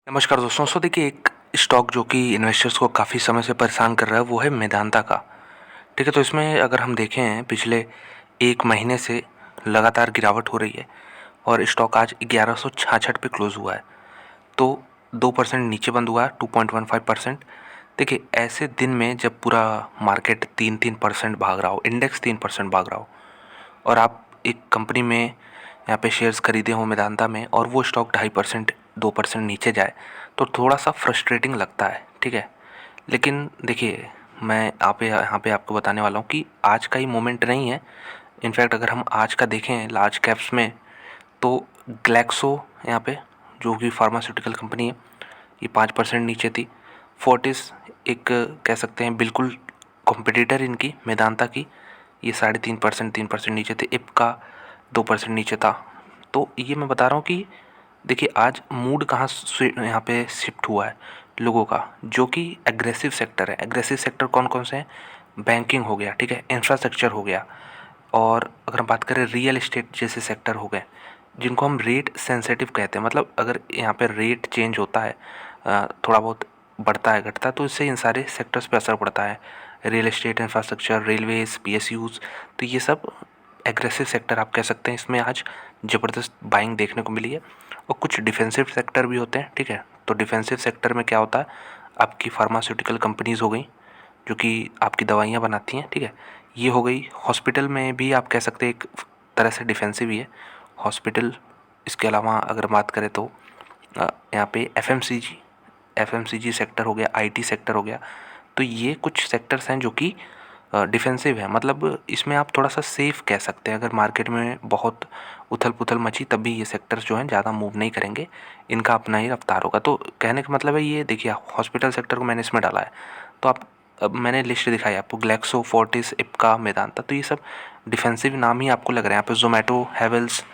नमस्कार दोस्तों। देखिए, एक स्टॉक जो कि इन्वेस्टर्स को काफ़ी समय से परेशान कर रहा है वो है मेदांता का। ठीक है, तो इसमें अगर हम देखें पिछले 1 महीने से लगातार गिरावट हो रही है और स्टॉक आज 1166 पे क्लोज़ हुआ है। तो 2% नीचे बंद हुआ है, 2.15%। देखिए, ऐसे दिन में जब पूरा मार्केट 3-3% भाग रहा हो, इंडेक्स 3% भाग रहा हो और आप एक कंपनी में यहाँ पे शेयर्स खरीदे हों मेदांता में और वो स्टॉक 2.5% 2% नीचे जाए तो थोड़ा सा फ्रस्ट्रेटिंग लगता है। ठीक है, लेकिन देखिए, मैं यहाँ पे आपको बताने वाला हूँ कि आज का ही मोमेंट नहीं है। इनफैक्ट अगर हम आज का देखें लार्ज कैप्स में तो ग्लैक्सो यहाँ पे, जो कि फार्मास्यूटिकल कंपनी है, ये 5% नीचे थी। फोर्टिस एक कह सकते हैं बिल्कुल कॉम्पिटिटर इनकी मेदांता की, ये 3.5% 3% नीचे थे। इप्का 2% नीचे था। तो ये मैं बता रहा हूँ कि देखिए आज मूड कहाँ यहाँ पे शिफ्ट हुआ है लोगों का, जो कि एग्रेसिव सेक्टर है। एग्रेसिव सेक्टर कौन कौन से हैं? बैंकिंग हो गया, ठीक है, इंफ्रास्ट्रक्चर हो गया, और अगर हम बात करें रियल एस्टेट जैसे सेक्टर हो गए, जिनको हम रेट सेंसिटिव कहते हैं। मतलब अगर यहाँ पे रेट चेंज होता है, थोड़ा बहुत बढ़ता है घटता है, तो इससे इन सारे सेक्टर्स पे असर पड़ता है। Real estate, infrastructure, railways, PSUs, तो ये सब एग्रेसिव सेक्टर आप कह सकते हैं। इसमें आज ज़बरदस्त बाइंग देखने को मिली है। और कुछ डिफेंसिव सेक्टर भी होते हैं। ठीक है, तो डिफेंसिव सेक्टर में क्या होता है, आपकी फार्मास्यूटिकल कंपनीज़ हो गई जो कि आपकी दवाइयाँ बनाती हैं। ठीक है, ये हो गई। हॉस्पिटल में भी आप कह सकते हैं एक तरह से डिफेंसिव ही है हॉस्पिटल। इसके अलावा अगर बात करें तो यहाँ पे एफएमसीजी सेक्टर हो गया, आईटी सेक्टर हो गया। तो ये कुछ सेक्टर्स हैं जो कि डिफेंसिव है। मतलब इसमें आप थोड़ा सा सेफ कह सकते हैं। अगर मार्केट में बहुत उथल पुथल मची तब भी ये सेक्टर्स जो हैं ज़्यादा मूव नहीं करेंगे, इनका अपना ही रफ्तार होगा। तो कहने का मतलब है, ये देखिए हॉस्पिटल सेक्टर को मैंने इसमें डाला है। तो आप, अब मैंने लिस्ट दिखाई आपको, ग्लैक्सो, फोर्टिस, इप्का, मेदांता, तो ये सब डिफेंसिव नाम ही आपको लग रहे हैं। यहाँ पे जोमेटो, हैवेल्स,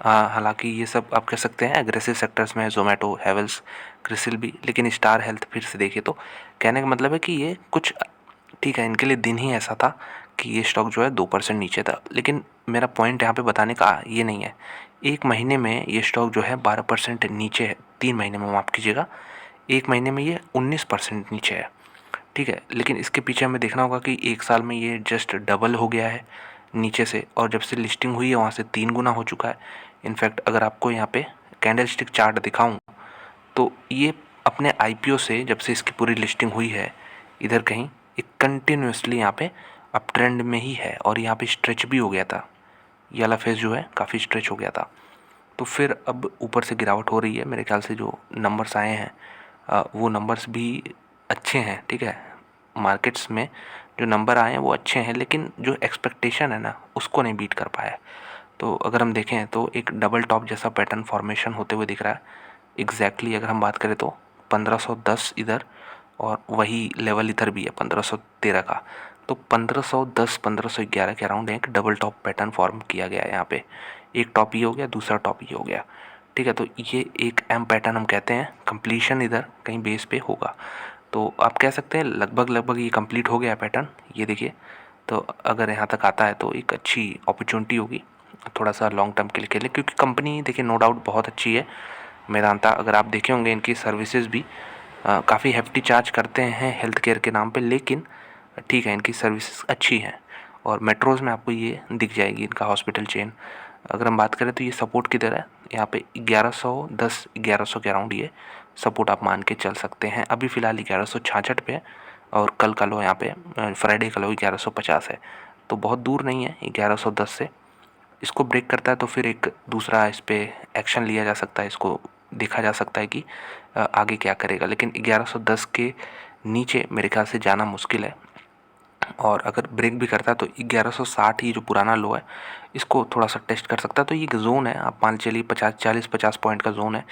हालांकि ये सब आप कह सकते हैं एग्रेसिव सेक्टर्स में, जोमेटो, हैवेल्स, क्रिसिल भी। लेकिन स्टार हेल्थ फिर से देखिए, तो कहने का मतलब है कि ये कुछ, ठीक है, इनके लिए दिन ही ऐसा था कि ये स्टॉक जो है 2% नीचे था। लेकिन मेरा पॉइंट यहाँ पे बताने का ये नहीं है। 1 महीने में ये स्टॉक जो है 12% नीचे है। 3 महीने में, माफ़ कीजिएगा, 1 महीने में ये 19% नीचे है। ठीक है, लेकिन इसके पीछे हमें देखना होगा कि 1 साल में ये जस्ट डबल हो गया है नीचे से, और जब से लिस्टिंग हुई है वहाँ से 3 गुना हो चुका है। इनफैक्ट अगर आपको यहाँ पे कैंडल स्टिक चार्ट दिखाऊँ तो ये अपने आईपीओ से, जब से इसकी पूरी लिस्टिंग हुई है, इधर कहीं एक कंटिन्यूसली यहाँ पे अप ट्रेंड में ही है, और यहाँ पे स्ट्रेच भी हो गया था। ये वाला फेज जो है काफ़ी स्ट्रेच हो गया था। तो फिर अब ऊपर से गिरावट हो रही है। मेरे ख्याल से जो नंबर्स आए हैं वो नंबर्स भी अच्छे हैं। ठीक है, मार्केट्स में जो नंबर आए हैं वो अच्छे हैं, लेकिन जो एक्सपेक्टेशन है ना उसको नहीं बीट कर पाया है। तो अगर हम देखें तो एक डबल टॉप जैसा पैटर्न फॉर्मेशन होते हुए दिख रहा है। एग्जैक्टली अगर हम बात करें तो 1510 इधर, और वही लेवल इधर भी है 1513 का। तो 1510 1511 के अराउंड एक डबल टॉप पैटर्न फॉर्म किया गया है यहाँ पे। एक टॉप ये हो गया, दूसरा टॉप ये हो गया। ठीक है, तो ये एक एम पैटर्न हम कहते हैं। कंप्लीशन इधर कहीं बेस पे होगा, तो आप कह सकते हैं लगभग लगभग ये कंप्लीट हो गया है पैटर्न। ये देखिए, तो अगर यहाँ तक आता है तो एक अच्छी अपॉर्चुनिटी होगी थोड़ा सा लॉन्ग टर्म के लिए, क्योंकि कंपनी देखिए नो डाउट बहुत अच्छी है मेदांता। अगर आप देखे होंगे इनकी सर्विसेज भी काफ़ी हेफ्टी चार्ज करते हैं हेल्थ केयर के नाम पे, लेकिन ठीक है, इनकी सर्विसेज अच्छी हैं। और मेट्रोज़ में आपको ये दिख जाएगी इनका हॉस्पिटल चेन। अगर हम बात करें तो ये सपोर्ट की तरह है यहाँ पे 1110 1100 के अराउंड ये सपोर्ट आप मान के चल सकते हैं। अभी फ़िलहाल 1166 पे है, और कल का लो यहाँ पे फ्राइडे का लो 1150 है। तो बहुत दूर नहीं है 1110 से। इसको ब्रेक करता है तो फिर एक दूसरा इस पर एक्शन लिया जा सकता है। इसको देखा जा सकता है कि आगे क्या करेगा। लेकिन 1110 के नीचे मेरे ख्याल से जाना मुश्किल है। और अगर ब्रेक भी करता है तो 1160 ही जो पुराना लो है इसको थोड़ा सा टेस्ट कर सकता है। तो ये जोन है, आप मान चलिए 40 पॉइंट का जोन है।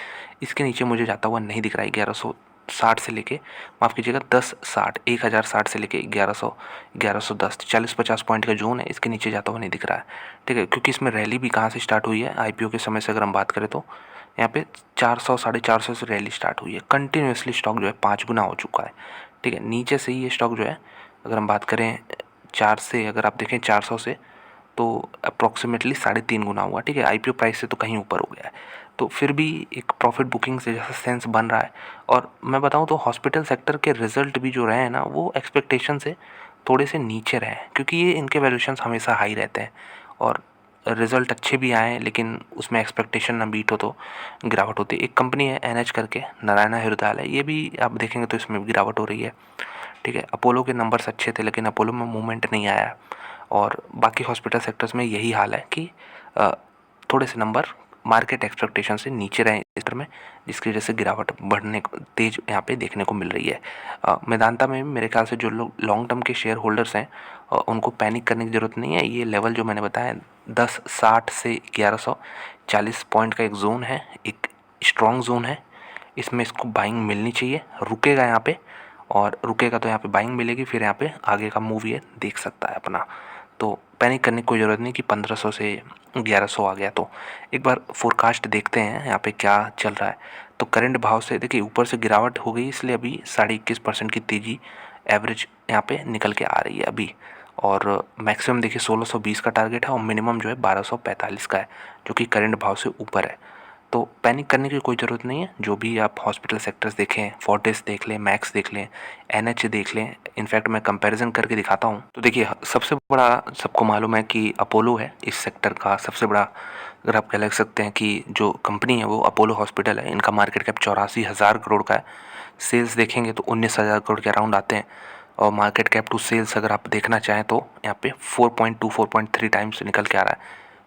इसके नीचे मुझे जाता हुआ नहीं दिख रहा है। 1160 से लेके, माफ़ कीजिएगा, 1060 1060 से लेके 1110 40-50 पॉइंट का जोन है। इसके नीचे जाता हुआ नहीं दिख रहा है। ठीक है, क्योंकि इसमें रैली भी कहाँ से स्टार्ट हुई है आईपीओ के समय से अगर हम बात करें तो यहाँ पे 400 450 से रैली स्टार्ट हुई है। कंटिन्यूसली स्टॉक जो है 5 गुना हो चुका है। ठीक है, नीचे से ही ये स्टॉक जो है, अगर हम बात करें 4 से, अगर आप देखें 400 से, तो अप्रॉक्सीमेटली 3.5 गुना हुआ। ठीक है, आईपीओ प्राइस से तो कहीं ऊपर हो गया है। तो फिर भी एक प्रॉफिट बुकिंग से जैसा सेंस बन रहा है। और मैं बताऊँ तो हॉस्पिटल सेक्टर के रिज़ल्ट भी जो रहे हैं ना, वो एक्सपेक्टेशन से थोड़े से नीचे रहे हैं, क्योंकि ये इनके वैल्यूएशंस हमेशा हाई रहते हैं और रिज़ल्ट अच्छे भी आए, लेकिन उसमें एक्सपेक्टेशन ना बीट हो तो गिरावट होती है। एक कंपनी है एनएच करके, नारायण हृदयालय, ये भी आप देखेंगे तो इसमें भी गिरावट हो रही है। ठीक है, अपोलो के नंबर्स अच्छे थे, लेकिन अपोलो में मूवमेंट नहीं आया। और बाकी हॉस्पिटल सेक्टर्स में यही हाल है कि थोड़े से नंबर मार्केट एक्सपेक्टेशन से नीचे रहे इस तरह में, जिसकी वजह से गिरावट बढ़ने तेज यहाँ पे देखने को मिल रही है। मेदांता में मेरे ख्याल से जो लोग लॉन्ग टर्म के शेयर होल्डर्स हैं उनको पैनिक करने की ज़रूरत नहीं है। ये लेवल जो मैंने बताया 1060 से 1140 पॉइंट का एक जोन है, एक स्ट्रॉन्ग जोन है, इसमें इसको बाइंग मिलनी चाहिए। रुकेगा यहाँ पे, और रुकेगा तो यहाँ पे बाइंग मिलेगी, फिर यहाँ पे आगे का मूव ये देख सकता है अपना। तो पैनिक करने की कोई ज़रूरत नहीं कि 1500 से 1100 आ गया। तो एक बार फोरकास्ट देखते हैं यहाँ पे क्या चल रहा है। तो करंट भाव से देखिए ऊपर से गिरावट हो गई, इसलिए अभी 21.5% की तेज़ी एवरेज यहाँ पे निकल के आ रही है अभी। और मैक्सिमम देखिए 1620 का टारगेट है और मिनिमम जो है 1245 का है, जो कि करंट भाव से ऊपर है। तो पैनिक करने की कोई ज़रूरत नहीं है। जो भी आप हॉस्पिटल सेक्टर्स देखें, फोर्टिस देख लें, मैक्स देख लें, एनएच देख लें, इनफैक्ट मैं कंपैरिजन करके दिखाता हूँ। तो देखिए सबसे बड़ा सबको मालूम है कि अपोलो है इस सेक्टर का सबसे बड़ा, अगर आप कह सकते हैं कि जो कंपनी है वो अपोलो हॉस्पिटल है। इनका मार्केट कैप 84,000 करोड़ का है। सेल्स देखेंगे तो 19,000 करोड़ के अराउंड आते हैं। और मार्केट कैप टू सेल्स अगर आप देखना चाहें तो यहाँ पे 4.2 4.3 टाइम्स निकल के आ रहा है।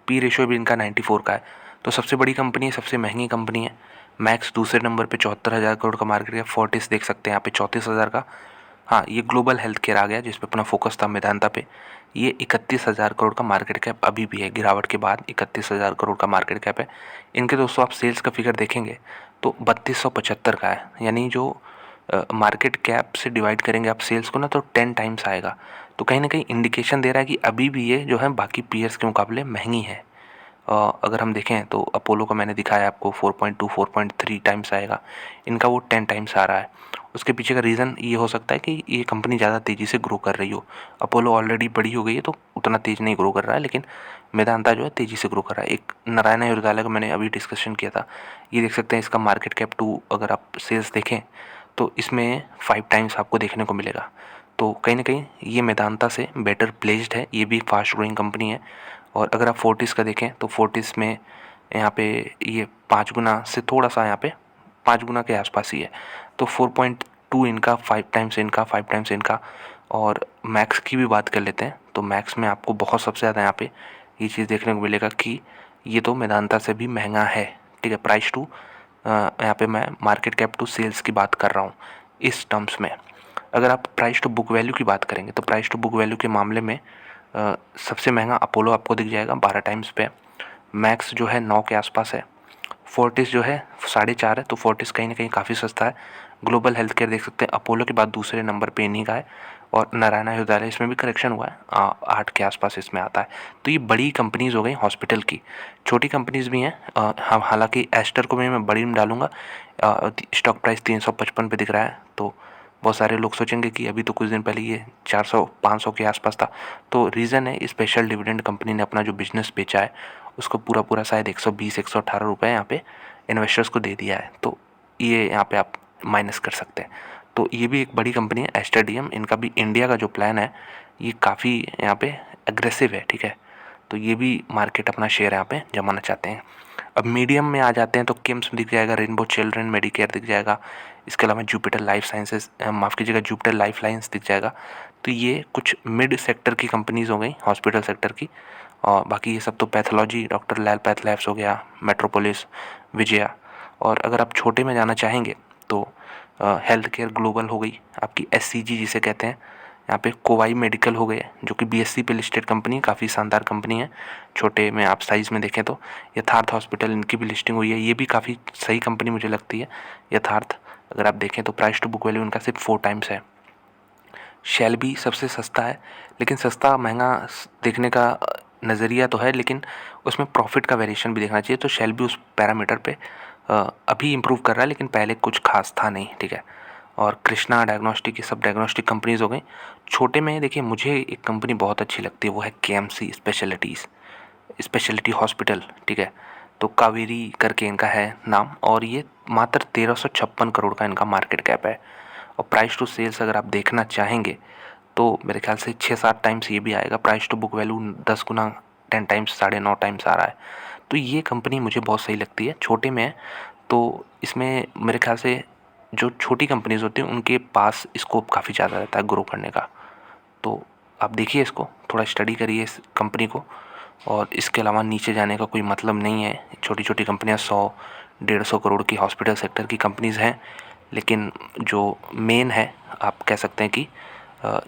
पी रेशियो भी इनका 94 का है। तो सबसे बड़ी कंपनी है, सबसे महंगी कंपनी है। मैक्स दूसरे नंबर पे 74,000 करोड़ का मार्केट है। फोर्टिस देख सकते हैं यहाँ पे 34,000 का। हाँ, ये ग्लोबल हेल्थ केयर आ गया जिस पे अपना फोकस था मेदांता पे। ये 31,000 करोड़ का मार्केट कैप अभी भी है, गिरावट के बाद 31,000 करोड़ का मार्केट कैप है इनके। दोस्तों आप सेल्स का फिगर देखेंगे तो 3275 का है, यानी जो मार्केट कैप से डिवाइड करेंगे आप सेल्स को ना तो 10 टाइम्स आएगा। तो कहीं ना कहीं इंडिकेशन दे रहा है कि अभी भी ये जो है बाकी पीयर्स के मुकाबले महंगी है। अगर हम देखें तो अपोलो का मैंने दिखाया आपको 4.2 4.3 टाइम्स आएगा, इनका वो 10 टाइम्स आ रहा है। उसके पीछे का रीज़न ये हो सकता है कि ये कंपनी ज़्यादा तेज़ी से ग्रो कर रही हो। अपोलो ऑलरेडी बड़ी हो गई है तो उतना तेज़ नहीं ग्रो कर रहा है, लेकिन मेदांता जो है तेज़ी से ग्रो कर रहा है। एक नारायण हृदयालय का मैंने अभी डिस्कशन किया था, ये देख सकते हैं इसका मार्केट कैप टू अगर आप सेल्स देखें तो इसमें 5 टाइम्स आपको देखने को मिलेगा। तो कहीं ना कहीं ये मेदांता से बेटर प्लेस्ड है, ये भी फास्ट ग्रोइंग कंपनी है। और अगर आप फोर्टिस का देखें तो फोर्टिस में यहाँ पे ये 5 गुना से थोड़ा सा यहाँ पे 5 गुना के आसपास ही है। तो 4.2 इनका, 5 टाइम्स इनका, 5 टाइम्स इनका। और मैक्स की भी बात कर लेते हैं तो मैक्स में आपको बहुत सबसे ज़्यादा यहाँ पे ये चीज़ देखने को मिलेगा कि ये तो मेदांता से भी महंगा है। ठीक है, प्राइस टू यहाँ पे मैं मार्केट कैप टू सेल्स की बात कर रहा हूँ इस टर्म्स में। अगर आप प्राइस टू बुक वैल्यू की बात करेंगे तो प्राइस टू बुक वैल्यू के मामले में सबसे महंगा अपोलो आपको दिख जाएगा 12 टाइम्स पे। मैक्स जो है 9 के आसपास है। फोर्टिस जो है 4.5 है, तो फोर्टिस कहीं ना कहीं काफ़ी सस्ता है। ग्लोबल हेल्थ केयर देख सकते हैं अपोलो के बाद दूसरे नंबर पे इन्हीं का है। और नारायण हृदयालय इसमें भी करेक्शन हुआ है, 8 के आसपास इसमें आता है। तो ये बड़ी कंपनीज़ हो गई हॉस्पिटल की। छोटी कंपनीज़ भी हैं, हालांकि एस्टर को भी मैं बड़ी में डालूंगा। स्टॉक प्राइस 355 पे दिख रहा है। तो बहुत सारे लोग सोचेंगे कि अभी तो कुछ दिन पहले ये 400 500 के आसपास था। तो रीज़न है स्पेशल डिविडेंड कंपनी ने अपना जो बिजनेस बेचा है उसको पूरा पूरा शायद 120 118 रुपये यहाँ पे इन्वेस्टर्स को दे दिया है। तो ये यहाँ पे आप माइनस कर सकते हैं। तो ये भी एक बड़ी कंपनी है एस्टर डीएम। इनका भी इंडिया का जो प्लान है ये काफ़ी यहाँ पे एग्रेसिव है। ठीक है, तो ये भी मार्केट अपना शेयर यहाँ पे जमाना चाहते हैं। अब मीडियम में आ जाते हैं तो किम्स दिख जाएगा, रेनबो चिल्ड्रन मेडिकेयर दिख जाएगा, इसके अलावा जुपिटर लाइफ साइंसेस, माफ़ कीजिएगा जुपिटर लाइफ लाइन्स दिख जाएगा। तो ये कुछ मिड सेक्टर की कंपनीज़ हो गई हॉस्पिटल सेक्टर की। और बाकी ये सब तो पैथोलॉजी, डॉक्टर लैल पैथ लैब्स हो गया, मेट्रोपोलिस, विजया। और अगर आप छोटे में जाना चाहेंगे तो हेल्थ केयर ग्लोबल हो गई आपकी, एससीजी जिसे कहते हैं। यहाँ पे कोवाई मेडिकल हो गए जो कि बीएससी पे लिस्टेड कंपनी, काफ़ी शानदार कंपनी है। छोटे में आप साइज़ में देखें तो यथार्थ हॉस्पिटल, इनकी भी लिस्टिंग हुई है, ये भी काफ़ी सही कंपनी मुझे लगती है यथार्थ। अगर आप देखें तो प्राइस टू बुक वैल्यू इनका सिर्फ 4 टाइम्स है। शेल भी सबसे सस्ता है, लेकिन सस्ता महंगा देखने का नज़रिया तो है, लेकिन उसमें प्रॉफिट का वेरिएशन भी देखना चाहिए। तो शेल भी उस पैरामीटर पे अभी इम्प्रूव कर रहा है, लेकिन पहले कुछ खास था नहीं। ठीक है, और कृष्णा डायग्नोस्टिक, ये सब डायग्नोस्टिक कंपनीज़ हो गई। छोटे में देखिए मुझे एक कंपनी बहुत अच्छी लगती है, वो है केएमसी स्पेशलिटी हॉस्पिटल। ठीक है, तो कावेरी करके इनका है नाम, और ये मात्र 1356 करोड़ का इनका मार्केट कैप है। और प्राइस टू सेल्स अगर आप देखना चाहेंगे तो मेरे ख्याल से 6-7 टाइम्स ये भी आएगा। प्राइस टू बुक वैल्यू 10 गुना 10 टाइम्स 9.5 टाइम्स आ रहा है। तो ये कंपनी मुझे बहुत सही लगती है। छोटे में है तो इसमें मेरे ख्याल से जो छोटी कंपनीज होती हैं उनके पास स्कोप काफ़ी ज़्यादा रहता है ग्रो करने का। तो आप देखिए इसको, थोड़ा स्टडी करिए इस कंपनी को, और इसके अलावा नीचे जाने का कोई मतलब नहीं है। छोटी छोटी कंपनियां 100-150 करोड़ की हॉस्पिटल सेक्टर की कंपनीज़ हैं, लेकिन जो मेन है आप कह सकते हैं कि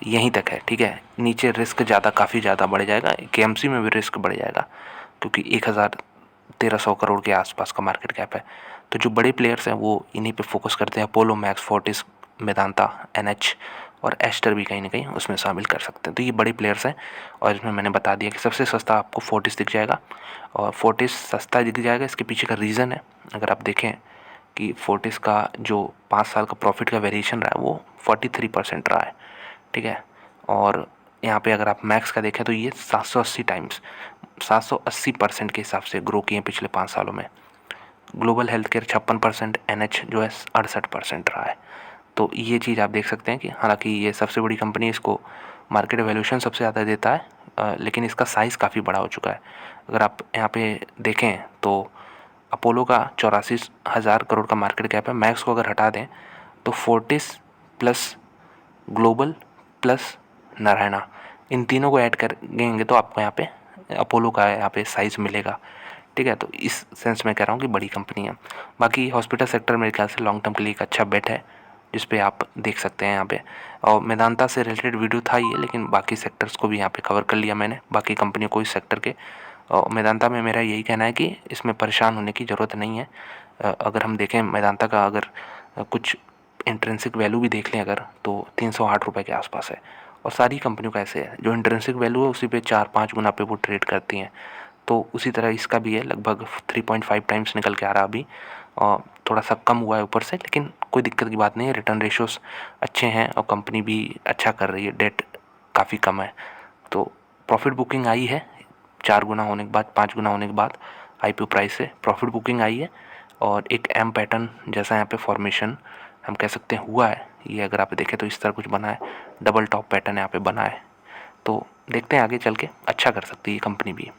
यहीं तक है। ठीक है, नीचे रिस्क ज़्यादा काफ़ी ज़्यादा बढ़ जाएगा, केएमसी में भी रिस्क बढ़ जाएगा क्योंकि 1300 करोड़ के आसपास का मार्केट कैप है। तो जो बड़े प्लेयर्स हैं वो इन्हीं पे फोकस करते हैं। Apollo, max, Fortis, Medanta, NH और एस्टर भी कहीं ना कहीं उसमें शामिल कर सकते हैं। तो ये बड़े प्लेयर्स हैं, और इसमें मैंने बता दिया कि सबसे सस्ता आपको फोर्टिस दिख जाएगा। और फोर्टिस सस्ता दिख जाएगा, इसके पीछे का रीज़न है, अगर आप देखें कि फोर्टिस का जो 5 साल का प्रॉफिट का वेरिएशन रहा है वो 43% रहा है। ठीक है, और यहाँ पे अगर आप मैक्स का देखें तो ये 780% के हिसाब से ग्रो किए हैं पिछले 5 सालों में। ग्लोबल हेल्थ केयर 56%, एनएच जो है 68% रहा है। तो ये चीज़ आप देख सकते हैं कि हालांकि ये सबसे बड़ी कंपनी, इसको मार्केट वैल्यूएशन सबसे ज़्यादा देता है, लेकिन इसका साइज़ काफ़ी बड़ा हो चुका है। अगर आप यहाँ पे देखें तो अपोलो का 84,000 करोड़ का मार्केट कैप है। मैक्स को अगर हटा दें तो Fortis plus Global plus Narayana, इन तीनों को ऐड करेंगे तो आपको यहाँ पे अपोलो का यहाँ पे साइज़ मिलेगा। ठीक है, तो इस सेंस में कह रहा हूँ कि बड़ी कंपनी है। बाकी हॉस्पिटल सेक्टर मेरे ख्याल से लॉन्ग टर्म के लिए एक अच्छा बेट है, जिस पे आप देख सकते हैं यहाँ पे। और मेदांता से रिलेटेड वीडियो था ये, लेकिन बाकी सेक्टर्स को भी यहाँ पे कवर कर लिया मैंने, बाकी कंपनियों को इस सेक्टर के। और मेदांता में मेरा यही कहना है कि इसमें परेशान होने की ज़रूरत नहीं है। अगर हम देखें मेदांता का, अगर कुछ इंट्रेंसिक वैल्यू भी देख लें अगर, तो 308 रुपये के आसपास है। और सारी कंपनियों का ऐसे है, जो इंट्रेंसिक वैल्यू है उसी पे 4-5 गुना पे वो ट्रेड करती हैं। तो उसी तरह इसका भी है, लगभग 3.5 टाइम्स निकल के आ रहा अभी, और थोड़ा सा कम हुआ है ऊपर से, लेकिन कोई दिक्कत की बात नहीं है। रिटर्न रेशियोस अच्छे हैं और कंपनी भी अच्छा कर रही है, डेट काफ़ी कम है। तो प्रॉफिट बुकिंग आई है 4 गुना होने के बाद, 5 गुना होने के बाद आईपीओ प्राइस से प्रॉफिट बुकिंग आई है, और एक एम पैटर्न जैसा यहाँ पे फॉर्मेशन हम कह सकते हैं हुआ है। ये अगर आप देखें तो इस तरह कुछ बना है, डबल टॉप पैटर्न यहाँ पे बना है। तो देखते हैं आगे चल के अच्छा कर सकती है ये कंपनी भी।